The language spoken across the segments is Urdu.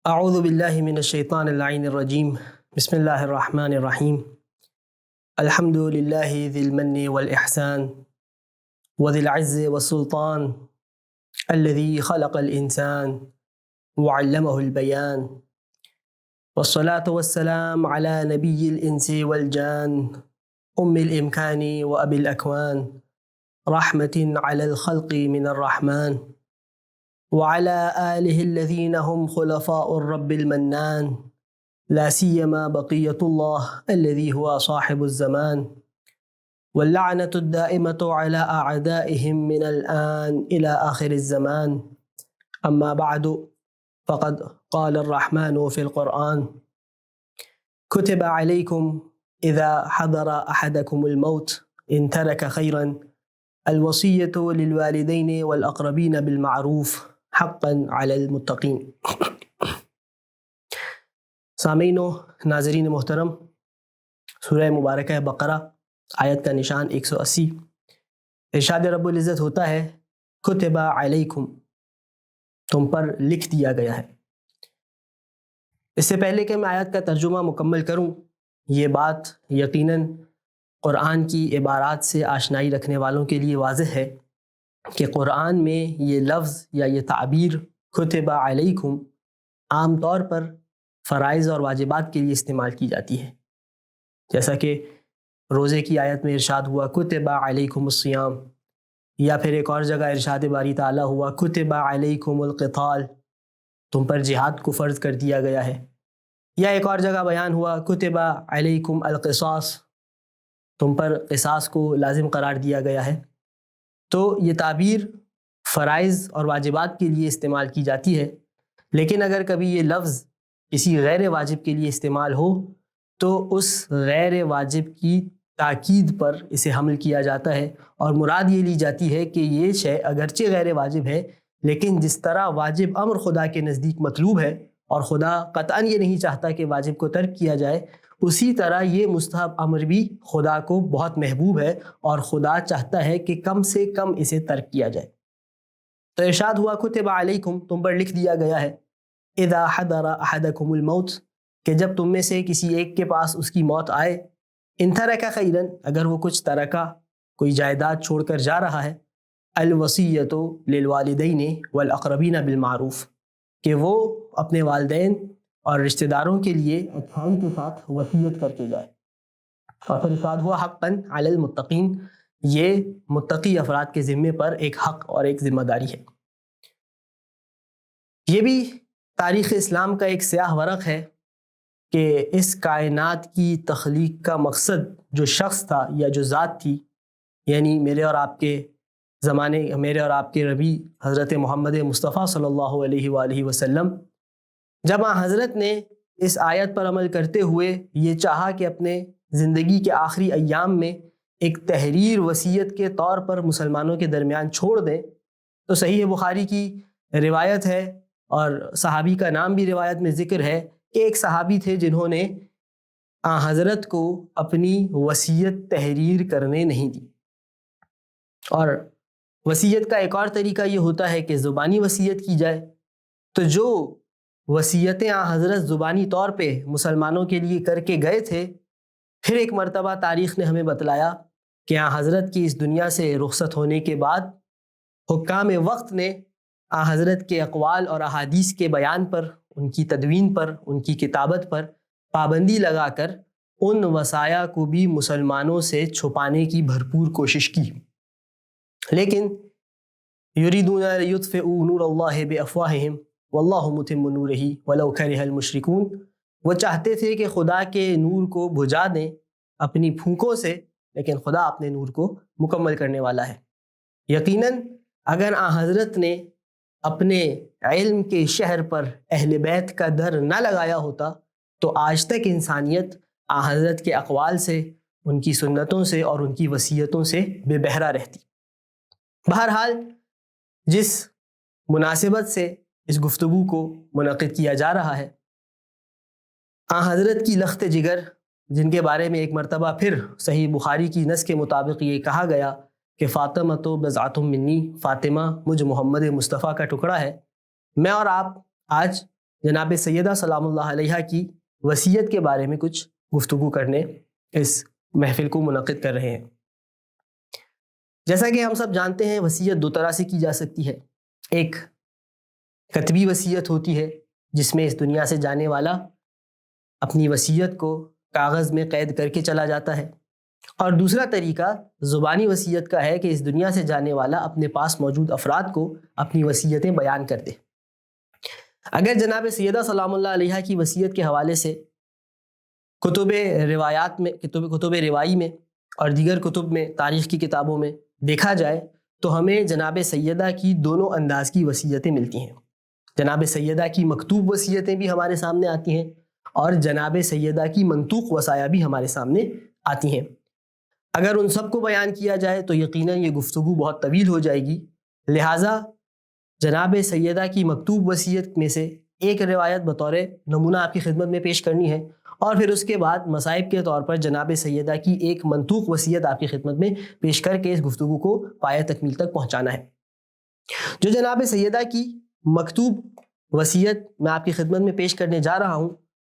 اعوذ باللہ من الشیطان اللعین الرجیم بسم اللہ الرحمن الرحیم الحمد للہ ذی المن والاحسان وذی العز والسلطان الذی خلق الانسان وعلمہ البیان والصلاة والسلام على نبی الانس والجان ام الامکان وابی الاکوان رحمت علی الخلق من الرحمن وعلى آله الذين هم خلفاء الرب المنان لا سيما بقية الله الذي هو صاحب الزمان واللعنة الدائمة على أعدائهم من الآن إلى آخر الزمان أما بعد فقد قال الرحمن في القرآن كتب عليكم إذا حضر أحدكم الموت إن ترك خيرا الوصية للوالدين والأقربين بالمعروف حقا علی المتقین۔ سامعین و ناظرین محترم، سورہ مبارکہ بقرہ آیت کا نشان 180، ارشاد رب العزت ہوتا ہے کتب علیکم، تم پر لکھ دیا گیا ہے۔ اس سے پہلے کہ میں آیت کا ترجمہ مکمل کروں، یہ بات یقیناً قرآن کی عبارات سے آشنائی رکھنے والوں کے لیے واضح ہے کہ قرآن میں یہ لفظ یا یہ تعبیر کتب علیکم عام طور پر فرائض اور واجبات کے لیے استعمال کی جاتی ہے، جیسا کہ روزے کی آیت میں ارشاد ہوا کتب علیکم الصیام، یا پھر ایک اور جگہ ارشاد باری تعالیٰ ہوا کتب علیکم القتال، تم پر جہاد کو فرض کر دیا گیا ہے، یا ایک اور جگہ بیان ہوا کتب علیکم القصاص، تم پر قصاص کو لازم قرار دیا گیا ہے۔ تو یہ تعبیر فرائض اور واجبات کے لیے استعمال کی جاتی ہے، لیکن اگر کبھی یہ لفظ کسی غیر واجب کے لیے استعمال ہو تو اس غیر واجب کی تاکید پر اسے حمل کیا جاتا ہے، اور مراد یہ لی جاتی ہے کہ یہ شے اگرچہ غیر واجب ہے لیکن جس طرح واجب امر خدا کے نزدیک مطلوب ہے اور خدا قطعاً یہ نہیں چاہتا کہ واجب کو ترک کیا جائے، اسی طرح یہ مستحب امر بھی خدا کو بہت محبوب ہے اور خدا چاہتا ہے کہ کم سے کم اسے ترک کیا جائے۔ تو ارشاد ہوا کتب علیکم، تم پر لکھ دیا گیا ہے، اذا حضر احدکم الموت، کہ جب تم میں سے کسی ایک کے پاس اس کی موت آئے، ان ترک خیرا، اگر وہ کچھ ترکہ کوئی جائیداد چھوڑ کر جا رہا ہے، الوصیۃ للوالدین والاقربین بالمعروف، کہ وہ اپنے والدین اور رشتہ داروں کے لیے اچھائی کے ساتھ وصیت کر کے جائے، اور پھر ارشاد ہوا حقا علی المتقین، یہ متقی افراد کے ذمے پر ایک حق اور ایک ذمہ داری ہے۔ یہ بھی تاریخ اسلام کا ایک سیاہ ورق ہے کہ اس کائنات کی تخلیق کا مقصد جو شخص تھا یا جو ذات تھی، یعنی میرے اور آپ کے زمانے، میرے اور آپ کے نبی حضرت محمد مصطفیٰ صلی اللہ علیہ وآلہ وسلم، جب حضرت نے اس آیت پر عمل کرتے ہوئے یہ چاہا کہ اپنے زندگی کے آخری ایام میں ایک تحریر وصیت کے طور پر مسلمانوں کے درمیان چھوڑ دیں، تو صحیح بخاری کی روایت ہے اور صحابی کا نام بھی روایت میں ذکر ہے کہ ایک صحابی تھے جنہوں نے حضرت کو اپنی وصیت تحریر کرنے نہیں دی۔ اور وصیت کا ایک اور طریقہ یہ ہوتا ہے کہ زبانی وصیت کی جائے، تو جو وصیتیں حضرت زبانی طور پہ مسلمانوں کے لیے کر کے گئے تھے، پھر ایک مرتبہ تاریخ نے ہمیں بتلایا کہ حضرت کی اس دنیا سے رخصت ہونے کے بعد حکام وقت نے حضرت کے اقوال اور احادیث کے بیان پر، ان کی تدوین پر، ان کی کتابت پر پابندی لگا کر ان وصایا کو بھی مسلمانوں سے چھپانے کی بھرپور کوشش کی۔ لیکن یریدون لیطفئوا نور اللہ بافواہہم واللہ متم نورہ ولو کرہ المشرکون، وہ چاہتے تھے کہ خدا کے نور کو بجھا دیں اپنی پھونکوں سے، لیکن خدا اپنے نور کو مکمل کرنے والا ہے۔ یقیناً اگر حضرت نے اپنے علم کے شہر پر اہل بیت کا در نہ لگایا ہوتا تو آج تک انسانیت حضرت کے اقوال سے، ان کی سنتوں سے اور ان کی وصیتوں سے بے بہرہ رہتی۔ بہرحال جس مناسبت سے اس گفتگو کو منعقد کیا جا رہا ہے، حضرت کی لخت جگر، جن کے بارے میں ایک مرتبہ پھر صحیح بخاری کی نص کے مطابق یہ کہا گیا کہ فاطمہ تو بضعۃ منی، فاطمہ مجھ محمد مصطفیٰ کا ٹکڑا ہے، میں اور آپ آج جناب سیدہ سلام اللہ علیہ کی وصیت کے بارے میں کچھ گفتگو کرنے اس محفل کو منعقد کر رہے ہیں۔ جیسا کہ ہم سب جانتے ہیں وصیت دو طرح سے کی جا سکتی ہے۔ ایک کتبی وصیت ہوتی ہے جس میں اس دنیا سے جانے والا اپنی وصیت کو کاغذ میں قید کر کے چلا جاتا ہے، اور دوسرا طریقہ زبانی وصیت کا ہے کہ اس دنیا سے جانے والا اپنے پاس موجود افراد کو اپنی وصیتیں بیان کر دے۔ اگر جناب سیدہ سلام اللہ علیہ کی وصیت کے حوالے سے کتب روایات میں کتب روائی میں اور دیگر کتب میں تاریخ کی کتابوں میں دیکھا جائے تو ہمیں جناب سیدہ کی دونوں انداز کی وصیتیں ملتی ہیں۔ جناب سیدہ کی مکتوب وصیتیں بھی ہمارے سامنے آتی ہیں اور جناب سیدہ کی منطوق وصایا بھی ہمارے سامنے آتی ہیں۔ اگر ان سب کو بیان کیا جائے تو یقیناً یہ گفتگو بہت طویل ہو جائے گی، لہٰذا جناب سیدہ کی مکتوب وصیت میں سے ایک روایت بطور نمونہ آپ کی خدمت میں پیش کرنی ہے، اور پھر اس کے بعد مصائب کے طور پر جناب سیدہ کی ایک منطوق وصیت آپ کی خدمت میں پیش کر کے اس گفتگو کو پایہ تکمیل تک پہنچانا ہے۔ جو جناب سیدہ کی مکتوب وصیت میں آپ کی خدمت میں پیش کرنے جا رہا ہوں،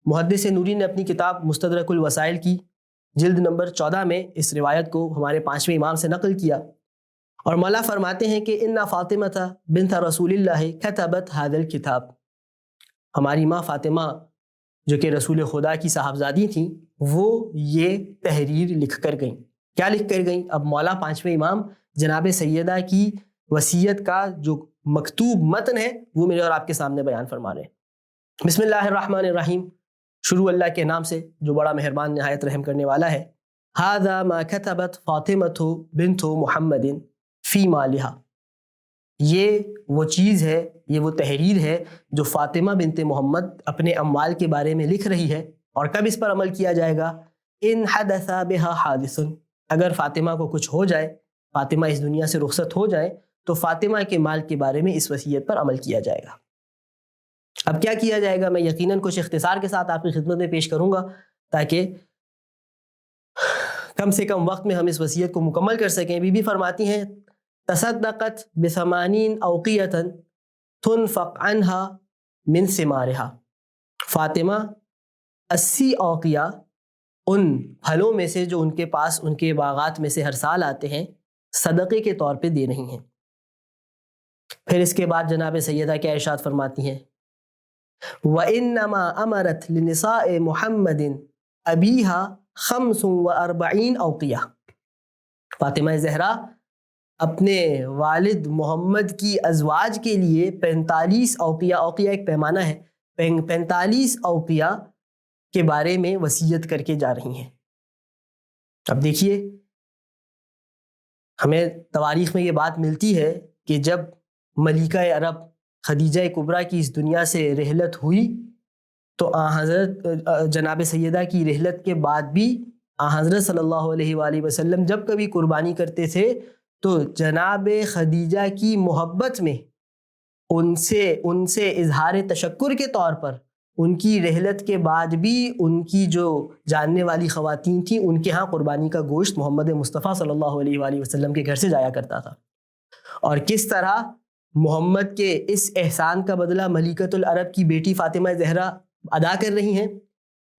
محدث نوری نے اپنی کتاب مستدرک الوسائل کی جلد نمبر 14 میں اس روایت کو ہمارے 5ویں امام سے نقل کیا، اور مولا فرماتے ہیں کہ اِنَّ فاطمۃ بنت رسول اللہ کتبت هذا الکتاب، ہماری ماں فاطمہ جو کہ رسول خدا کی صاحبزادی تھیں، وہ یہ تحریر لکھ کر گئیں۔ کیا لکھ کر گئیں؟ اب مولا 5ویں امام جناب سیدہ کی وصیت کا جو مکتوب متن ہے وہ میرے اور آپ کے سامنے بیان فرما رہے ہیں۔ بسم اللہ الرحمن الرحیم، شروع اللہ کے نام سے جو بڑا مہربان نہایت رحم کرنے والا ہے۔ ھذا ما کتبت فاطمۃ بنت محمد فی مالہا، یہ وہ چیز ہے، یہ وہ تحریر ہے جو فاطمہ بنت محمد اپنے اموال کے بارے میں لکھ رہی ہے، اور کب اس پر عمل کیا جائے گا؟ ان حدث بہا حادث، اگر فاطمہ کو کچھ ہو جائے، فاطمہ اس دنیا سے رخصت ہو جائے، تو فاطمہ کے مال کے بارے میں اس وصیت پر عمل کیا جائے گا۔ اب کیا کیا جائے گا؟ میں یقیناً کچھ اختصار کے ساتھ آپ کی خدمت میں پیش کروں گا تاکہ کم سے کم وقت میں ہم اس وصیت کو مکمل کر سکیں۔ بی بی فرماتی ہیں تصدقت ب80 اوقیۃ تنفق عنها من ثمارها، فاطمہ 80 اوقیہ ان پھلوں میں سے جو ان کے پاس ان کے باغات میں سے ہر سال آتے ہیں صدقے کے طور پہ دے رہی ہیں۔ پھر اس کے بعد جناب سیدہ کیا ارشاد فرماتی ہیں؟ وَإِنَّمَا أَمَرَتْ لِنِسَاءِ مُحَمَّدٍ أَبِيهَا 45 اوقیہ، فاطمہ زہرا اپنے والد محمد کی ازواج کے لیے 45 اوقیہ، اوقیہ ایک پیمانہ ہے، 45 اوقیہ کے بارے میں وصیت کر کے جا رہی ہیں۔ اب دیکھیے، ہمیں تواریخ میں یہ بات ملتی ہے کہ جب ملکہ عرب خدیجہ کبریٰ کی اس دنیا سے رحلت ہوئی تو حضرت جناب سیدہ کی رحلت کے بعد بھی حضرت صلی اللہ علیہ وآلہ وسلم جب کبھی قربانی کرتے تھے تو جناب خدیجہ کی محبت میں ان سے اظہار تشکر کے طور پر ان کی رحلت کے بعد بھی ان کی جو جاننے والی خواتین تھیں ان کے ہاں قربانی کا گوشت محمد مصطفیٰ صلی اللہ علیہ وآلہ وسلم کے گھر سے جایا کرتا تھا۔ اور کس طرح محمد کے اس احسان کا بدلہ ملکۃ العرب کی بیٹی فاطمہ زہرا ادا کر رہی ہیں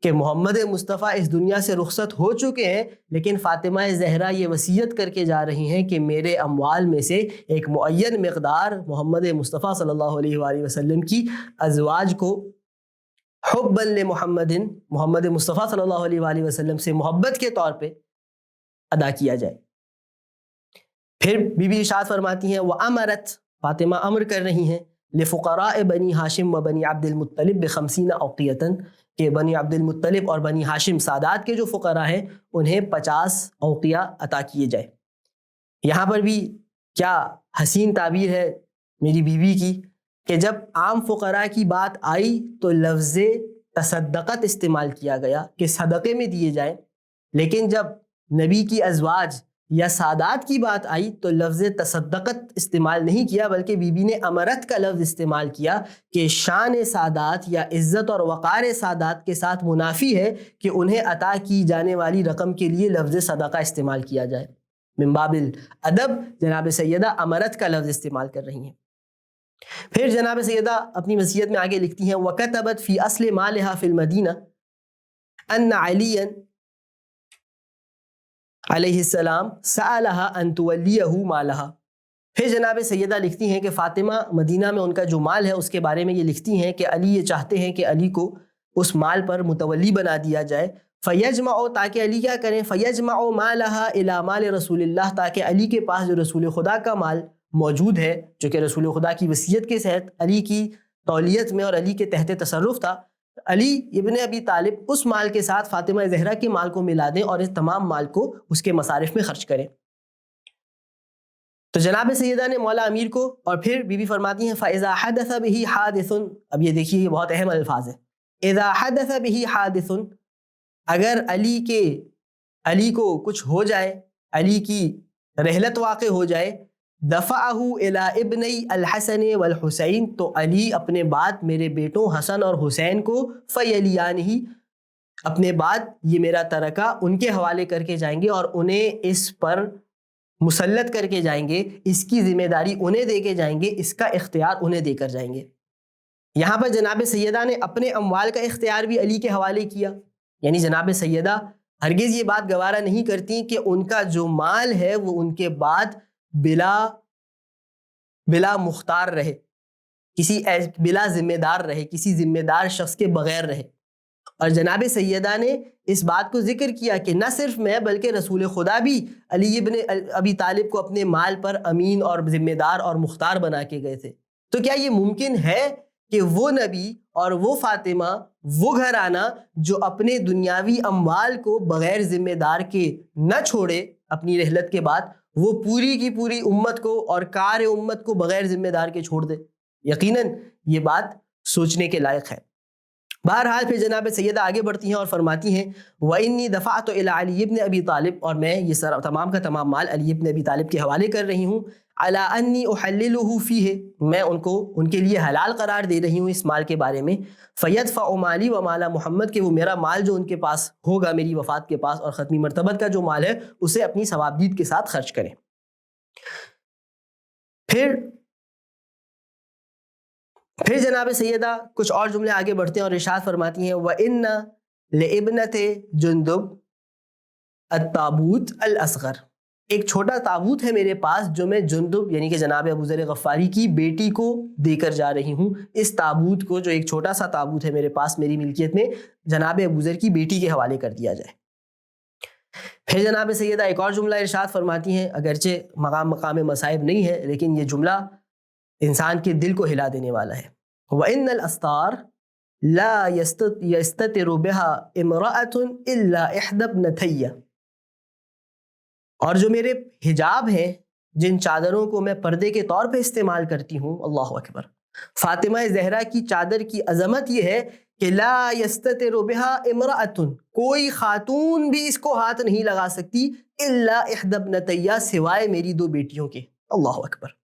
کہ محمد مصطفیٰ اس دنیا سے رخصت ہو چکے ہیں، لیکن فاطمہ زہرا یہ وصیت کر کے جا رہی ہیں کہ میرے اموال میں سے ایک معین مقدار محمد مصطفیٰ صلی اللہ علیہ وآلہ وسلم کی ازواج کو حبا لمحمد، محمد مصطفیٰ صلی اللہ علیہ وآلہ وسلم سے محبت کے طور پہ ادا کیا جائے۔ پھر بی بی ارشاد فرماتی ہیں وَأَمَرَتْ، فاطمہ امر کر رہی ہیں لفقراء بنی ہاشم و بنی عبد المطلب ب50 اوقیۃ، کہ بنی عبد المطلب اور بنی ہاشم سادات کے جو فقراء ہیں انہیں 50 اوقیہ عطا کیے جائے۔ یہاں پر بھی کیا حسین تعبیر ہے میری بیوی کی کہ جب عام فقراء کی بات آئی تو لفظ تصدقت استعمال کیا گیا کہ صدقے میں دیے جائیں، لیکن جب نبی کی ازواج یا سادات کی بات آئی تو لفظ تصدقت استعمال نہیں کیا، بلکہ بی بی نے امرت کا لفظ استعمال کیا کہ شان سادات یا عزت اور وقار سادات کے ساتھ منافی ہے کہ انہیں عطا کی جانے والی رقم کے لیے لفظ صدقہ استعمال کیا جائے۔ من باب الادب جناب سیدہ امرت کا لفظ استعمال کر رہی ہیں۔ پھر جناب سیدہ اپنی وصیت میں آگے لکھتی ہیں وَكَتَبَتْ فِي أَصْلِ مَالِهَا فِي الْمَدِينَةِ أَنَّ عَلِيًّا علیہ السلام سألها أن توليه مالها. پھر جناب سیدہ لکھتی ہیں کہ فاطمہ مدینہ میں ان کا جو مال ہے اس کے بارے میں یہ لکھتی ہیں کہ علی یہ چاہتے ہیں کہ علی کو اس مال پر متولی بنا دیا جائے. فَيَجْمَعُ تاکہ علی کیا کریں فَيَجْمَعُ مَالَهَا إِلَى مَالِ رسول اللہ تاکہ علی کے پاس جو رسول خدا کا مال موجود ہے جو کہ رسول خدا کی وصیت کے تحت علی کی تولیت میں اور علی کے تحت تصرف تھا, علی ابن ابی طالب اس مال کے ساتھ فاطمہ زہرا کے مال کو ملا دیں اور اس تمام مال کو اس کے مصارف میں خرچ کریں. تو جناب سیدہ نے مولا امیر کو, اور پھر بی بی فرماتی ہیں فَإِذَا حَدَثَ بِهِ حَادِثٌ, اب یہ دیکھیے یہ بہت اہم الفاظ ہے, اِذَا حَدَثَ بِهِ حَادِثٌ, اگر علی کو کچھ ہو جائے, علی کی رحلت واقع ہو جائے, دفعه الى ابنی الحسن والحسین, تو علی اپنے بعد میرے بیٹوں حسن اور حسین کو فیلیانہ, اپنے بعد یہ میرا ترکہ ان کے حوالے کر کے جائیں گے اور انہیں اس پر مسلط کر کے جائیں گے, اس کی ذمہ داری انہیں دے کے جائیں گے, اس کا اختیار انہیں دے کر جائیں گے. یہاں پر جناب سیدہ نے اپنے اموال کا اختیار بھی علی کے حوالے کیا, یعنی جناب سیدہ ہرگز یہ بات گوارا نہیں کرتی کہ ان کا جو مال ہے وہ ان کے بعد بلا مختار رہے, بلا ذمہ دار رہے, کسی ذمہ دار شخص کے بغیر رہے. اور جناب سیدہ نے اس بات کو ذکر کیا کہ نہ صرف میں بلکہ رسول خدا بھی علی ابن ابی طالب کو اپنے مال پر امین اور ذمہ دار اور مختار بنا کے گئے تھے. تو کیا یہ ممکن ہے کہ وہ نبی اور وہ فاطمہ, وہ گھرانہ جو اپنے دنیاوی اموال کو بغیر ذمہ دار کے نہ چھوڑے اپنی رحلت کے بعد, وہ پوری کی پوری امت کو اور کار امت کو بغیر ذمہ دار کے چھوڑ دے؟ یقیناً یہ بات سوچنے کے لائق ہے. بہرحال پھر جناب سیدہ آگے بڑھتی ہیں اور فرماتی ہیں وَإِنِّي دَفَعْتُ إِلَىٰ عَلِيِّ بْنِ أَبِي طالب, اور میں یہ تمام کا تمام مال علی ابن ابی طالب کے حوالے کر رہی ہوں, عَلَىٰ أَنِّي أُحَلِّلُهُ فِيهِ, میں ان کے لیے حلال قرار دے رہی ہوں اس مال کے بارے میں. فَيَدْفَعُ مَالِي وَمَالَ محمد, کہ وہ میرا مال جو ان کے پاس ہوگا میری وفات کے پاس, اور ختمی مرتبت کا جو مال ہے اسے اپنی ثوابدید کے ساتھ خرچ کریں. پھر جناب سیدہ کچھ اور جملے آگے بڑھتے ہیں اور ارشاد فرماتی ہیں وَإِنَّ لِإِبْنَةِ جُندُبَ التابوت الأصغر, ایک چھوٹا تابوت ہے میرے پاس جو میں جندب یعنی کہ جناب ابو ذر غفاری کی بیٹی کو دے کر جا رہی ہوں. اس تابوت کو, جو ایک چھوٹا سا تابوت ہے میرے پاس میری ملکیت میں, جناب ابو ذر کی بیٹی کے حوالے کر دیا جائے. پھر جناب سیدہ ایک اور جملہ ارشاد فرماتی ہیں, اگرچہ مقام مصائب نہیں ہے لیکن یہ جملہ انسان کے دل کو ہلا دینے والا ہے. وَإِنَّ الْأَسْتَارَ لَا يَسْتَتِرُ بِهَا امْرَأَةٌ إِلَّا إِحْدَى ابْنَتَيَّ, اور جو میرے حجاب ہیں, جن چادروں کو میں پردے کے طور پہ استعمال کرتی ہوں, اللہ اکبر, فاطمہ زہرا کی چادر کی عظمت یہ ہے کہ لا يَسْتَتِرُ بِهَا امْرَأَةٌ, کوئی خاتون بھی اس کو ہاتھ نہیں لگا سکتی, إِلَّا إِحْدَى ابْنَتَيَّ, سوائے میری دو بیٹیوں کے. اللہ اکبر.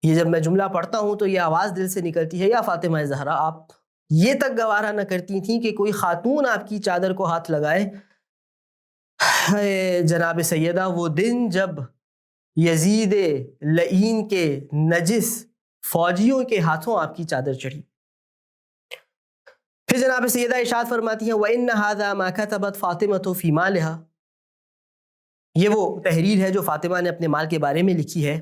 یہ جب میں جملہ پڑھتا ہوں تو یہ آواز دل سے نکلتی ہے, یا فاطمہ زہرا آپ یہ تک گوارا نہ کرتی تھیں کہ کوئی خاتون آپ کی چادر کو ہاتھ لگائے. جناب سیدہ وہ دن جب یزید لعین کے نجس فوجیوں کے ہاتھوں آپ کی چادر چڑھی. پھر جناب سیدہ ارشاد فرماتی ہیں وَإِنَّ هَذَا مَا كَتَبَتْ فَاطِمَةُ فِي مَالِهَا, یہ وہ تحریر ہے جو فاطمہ نے اپنے مال کے بارے میں لکھی ہے.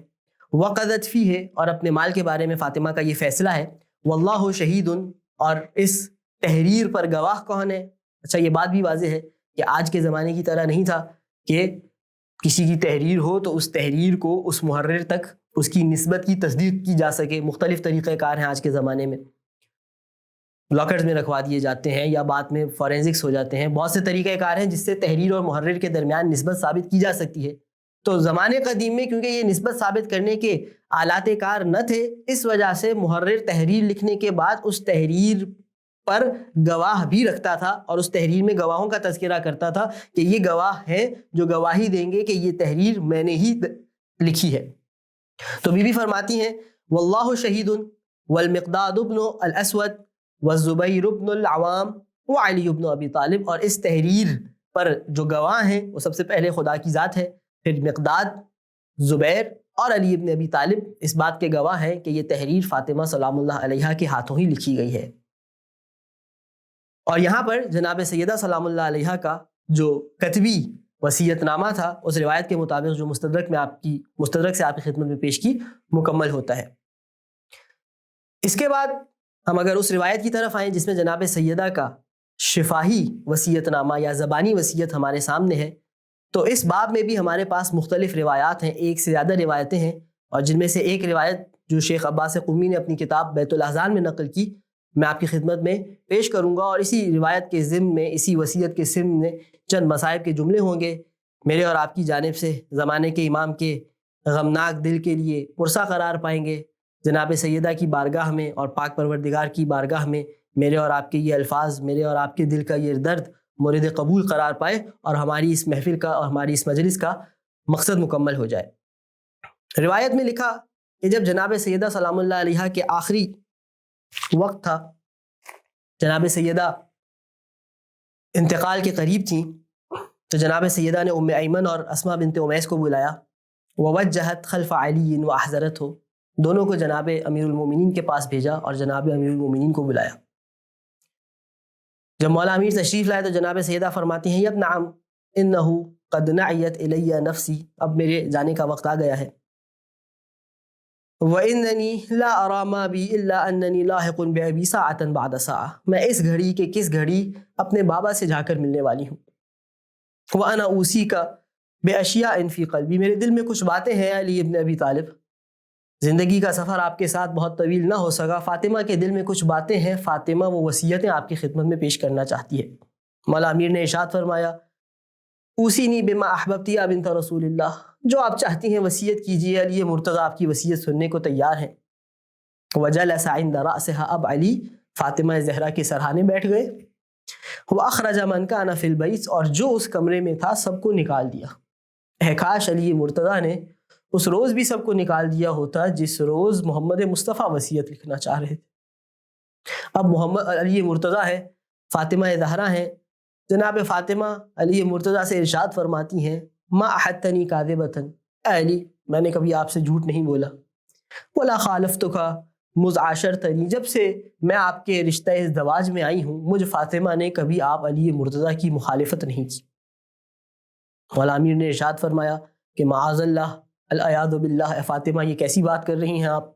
وَقَضَتْ فِيهِ, اور اپنے مال کے بارے میں فاطمہ کا یہ فیصلہ ہے. وَاللَّهُ شَهِيدٌ, اور اس تحریر پر گواہ کون ہے؟ اچھا یہ بات بھی واضح ہے کہ آج کے زمانے کی طرح نہیں تھا کہ کسی کی تحریر ہو تو اس تحریر کو اس محرر تک اس کی نسبت کی تصدیق کی جا سکے. مختلف طریقہ کار ہیں آج کے زمانے میں, لاکرز میں رکھوا دیے جاتے ہیں یا بعد میں فورینزکس ہو جاتے ہیں. بہت سے طریقہ کار ہیں جس سے تحریر اور محرر کے درمیان نسبت ثابت کی جا سکتی ہے. تو زمانے قدیم میں کیونکہ یہ نسبت ثابت کرنے کے آلات کار نہ تھے, اس وجہ سے محرر تحریر لکھنے کے بعد اس تحریر پر گواہ بھی رکھتا تھا اور اس تحریر میں گواہوں کا تذکرہ کرتا تھا کہ یہ گواہ ہیں جو گواہی دیں گے کہ یہ تحریر میں نے ہی لکھی ہے. تو بی بی فرماتی ہیں واللہ شہید والمقداد ابن الاسود والزبیر ابن العوام وعلی ابن ابی طالب, اور اس تحریر پر جو گواہ ہیں وہ سب سے پہلے خدا کی ذات ہے, پھر مقداد, زبیر اور علی ابن ابی طالب اس بات کے گواہ ہیں کہ یہ تحریر فاطمہ سلام اللہ علیہا کے ہاتھوں ہی لکھی گئی ہے۔ اور یہاں پر جناب سیدہ سلام اللہ علیہا کا جو کتبی وصیت نامہ تھا اس روایت کے مطابق جو مستدرک سے آپ کی خدمت میں پیش کی مکمل ہوتا ہے۔ اس کے بعد ہم اگر اس روایت کی طرف آئیں جس میں جناب سیدہ کا شفاہی وصیت نامہ یا زبانی وصیت ہمارے سامنے ہے، تو اس باب میں بھی ہمارے پاس مختلف روایات ہیں، ایک سے زیادہ روایتیں ہیں، اور جن میں سے ایک روایت جو شیخ عباس قمی نے اپنی کتاب بیت الاحزان میں نقل کی میں آپ کی خدمت میں پیش کروں گا، اور اسی روایت کے ضمن میں، اسی وصیت کے ضمن میں چند مصائب کے جملے ہوں گے میرے اور آپ کی جانب سے زمانے کے امام کے غمناک دل کے لیے پرسہ قرار پائیں گے۔ جناب سیدہ کی بارگاہ میں اور پاک پروردگار کی بارگاہ میں میرے اور آپ کے یہ الفاظ، میرے اور آپ کے دل کا یہ درد مورد قبول قرار پائے اور ہماری اس محفل کا اور ہماری اس مجلس کا مقصد مکمل ہو جائے۔ روایت میں لکھا کہ جب جناب سیدہ سلام اللہ علیہا کے آخری وقت تھا، جناب سیدہ انتقال کے قریب تھیں، تو جناب سیدہ نے ام ایمن اور اسماء بنت امیس کو بلایا، ووجہت خلف علی واحضرت ہو، دونوں کو جناب امیر المومنین کے پاس بھیجا اور جناب امیر المومنین کو بلایا۔ جب مولا امیر تشریف لائے تو جناب سیدہ فرماتی ہیں، ابن عم انہو قد نعیت الی نفسی، اب میرے جانے کا وقت آ گیا ہے، وَإِنَّنِي لَا أَرَى مَا بِي إِلَّا أَنَّنِي لَاحِقٌ بِأَبِي سَاعَةً بَعْدَ سَاعَةٍ، میں اس گھڑی کے کس گھڑی اپنے بابا سے جا کر ملنے والی ہوں۔ وَأَنَا أُوصِيكَ بِأَشْيَاءٍ فِي قَلْبِي، میرے دل میں کچھ باتیں ہیں علی ابن ابی طالب، زندگی کا سفر آپ کے ساتھ بہت طویل نہ ہو سکا، فاطمہ کے دل میں کچھ باتیں ہیں، فاطمہ وہ وصیتیں آپ کی خدمت میں پیش کرنا چاہتی ہے۔ مولا امیر نے ارشاد فرمایا، اوصینی بما احببتی یا بنت رسول اللہ، جو آپ چاہتی ہیں وصیت کیجیے، علی مرتضیٰ آپ کی وصیت سننے کو تیار ہیں۔ وجلس عند رأسها، اب علی فاطمہ زہرا کے سرہانے بیٹھ گئے، واخرج من کان فی البیت، اور جو اس کمرے میں تھا سب کو نکال دیا۔ اے کاش علی مرتضیٰ نے اس روز بھی سب کو نکال دیا ہوتا جس روز محمد مصطفیٰ وصیت لکھنا چاہ رہے تھے۔ اب محمد علی مرتضیٰ ہے، فاطمہ زہرا ہیں، جناب فاطمہ علی مرتضیٰ سے ارشاد فرماتی ہیں، ما احدتنی کاذبۃ، اے علی میں نے کبھی آپ سے جھوٹ نہیں بولا، ولا خالفتک مذ عاشرتنی، جب سے میں آپ کے رشتہ ازدواج میں آئی ہوں مجھ فاطمہ نے کبھی آپ علی مرتضیٰ کی مخالفت نہیں کی۔ مولا امیر نے ارشاد فرمایا کہ معاذ اللہ، العیاذ باللہ، اے فاطمہ یہ کیسی بات کر رہی ہیں آپ،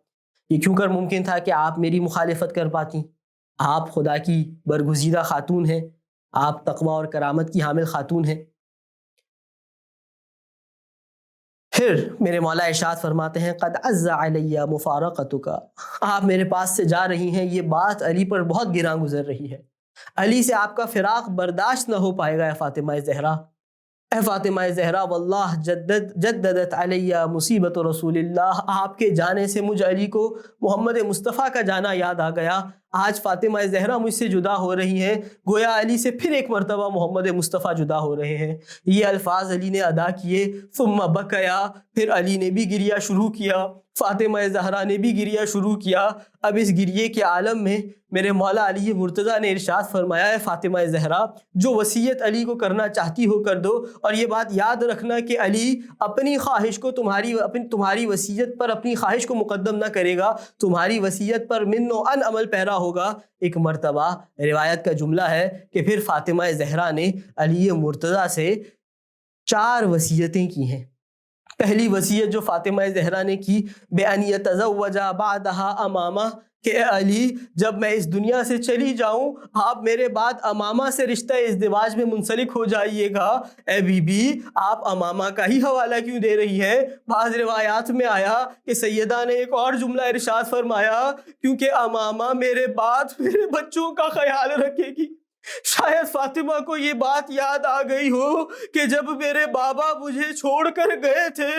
یہ کیوں کر ممکن تھا کہ آپ میری مخالفت کر پاتی؟ آپ خدا کی برگزیدہ خاتون ہیں، آپ تقوی اور کرامت کی حامل خاتون ہیں۔ پھر میرے مولا ارشاد فرماتے ہیں، قد عز علی مفارقتک، آپ میرے پاس سے جا رہی ہیں، یہ بات علی پر بہت گراں گزر رہی ہے، علی سے آپ کا فراق برداشت نہ ہو پائے گا۔ اے فاطمہ زہرا، اے فاطمہ زہرا، واللہ جددت علی مصیبت رسول اللہ، آپ کے جانے سے مجھ علی کو محمد مصطفیٰ کا جانا یاد آ گیا۔ آج فاطمہ زہرا مجھ سے جدا ہو رہی ہیں، گویا علی سے پھر ایک مرتبہ محمد مصطفیٰ جدا ہو رہے ہیں۔ یہ الفاظ علی نے ادا کیے، ثم بکیا، پھر علی نے بھی گریہ شروع کیا، فاطمہ زہرا نے بھی گریہ شروع کیا۔ اب اس گریے کے عالم میں میرے مولا علی مرتضیٰ نے ارشاد فرمایا، ہے فاطمہ زہرا جو وصیت علی کو کرنا چاہتی ہو کر دو، اور یہ بات یاد رکھنا کہ علی اپنی خواہش کو تمہاری وصیت پر اپنی خواہش کو مقدم نہ کرے گا، تمہاری وصیت پر من و ان عمل پیرا ہوگا۔ ایک مرتبہ روایت کا جملہ ہے کہ پھر فاطمہ زہرا نے علی مرتضیٰ سے 4 وصیتیں کی ہیں۔ پہلی وصیت جو فاطمہ زہرا نے کی، بِأَنْ يَتَزَوَّجَ بَعْدَهَا امامہ، کہ اے علی جب میں اس دنیا سے چلی جاؤں آپ میرے بعد امامہ سے رشتہ ازدواج میں منسلک ہو جائیے گا۔ اے بی بی آپ امامہ کا ہی حوالہ کیوں دے رہی ہیں؟ بعض روایات میں آیا کہ سیدہ نے ایک اور جملہ ارشاد فرمایا، کیونکہ امامہ میرے بعد میرے بچوں کا خیال رکھے گی۔ شاید فاطمہ کو یہ بات یاد آ گئی ہو کہ جب میرے بابا مجھے چھوڑ کر گئے تھے،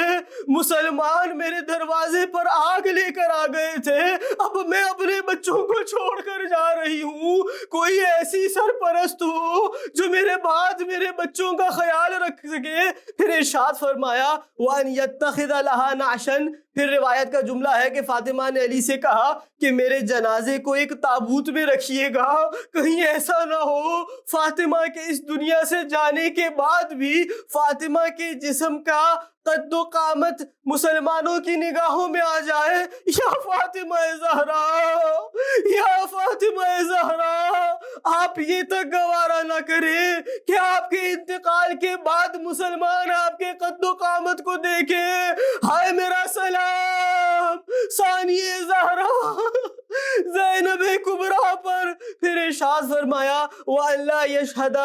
مسلمان میرے دروازے پر آگ لے کر آ گئے تھے، اب میں اپنے بچوں کو چھوڑ کر جا رہی ہوں، کوئی ایسی سرپرست ہو جو میرے بعد میرے بچوں کا خیال رکھ سکے۔ پھر ارشاد فرمایا، وَأَنْ يَتَّخِذَ لَهَا نَعْشًا، پھر روایت کا جملہ ہے کہ فاطمہ نے علی سے کہا کہ میرے جنازے کو ایک تابوت میں رکھیے گا، کہیں ایسا نہ ہو فاطمہ کے اس دنیا سے جانے کے بعد بھی فاطمہ کے جسم کا قد و قامت مسلمانوں کی نگاہوں میں آ جائے۔ یا فاطمہ زہرا، یا فاطمہ زہرا، آپ یہ تک گوارا نہ کریں کہ آپ کے انتقال کے بعد مسلمان آپ کے قد و قامت کو دیکھیں۔ ہائے میرا سلام ثانیہ زہرا زینب کبریٰ پر۔ پھر ارشاد فرمایا وَأَلَّا يَشْهَدَ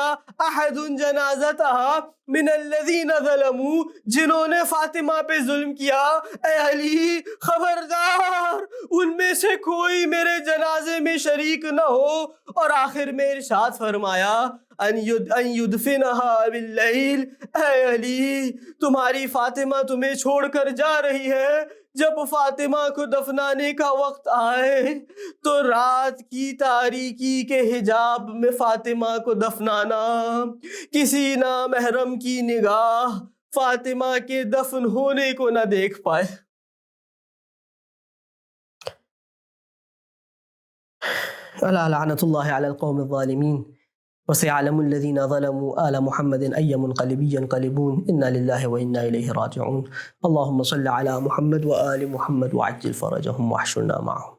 أَحَدٌ جَنَازَتَهَا من الذین ظلموا، جنہوں نے فاطمہ پہ ظلم کیا، اے علی خبردار ان میں سے کوئی میرے جنازے میں شریک نہ ہو۔ اور آخر میں ارشاد فرمایا ان یدفنها باللیل، اے علی تمہاری فاطمہ تمہیں چھوڑ کر جا رہی ہے، جب فاطمہ کو دفنانے کا وقت آئے تو رات کی تاریکی کے حجاب میں فاطمہ کو دفنانا، کسی نامحرم کی نگاہ فاطمہ کے دفن ہونے کو نہ دیکھ پائے۔ الا لعنت اللہ علی القوم الظالمین وسيعلم الذين ظلموا آل محمد أي منقلب ينقلبون إنا لله وإنا إليه راجعون۔ اللهم صل على محمد وآل محمد وعجل فرجهم واحشرنا معهم۔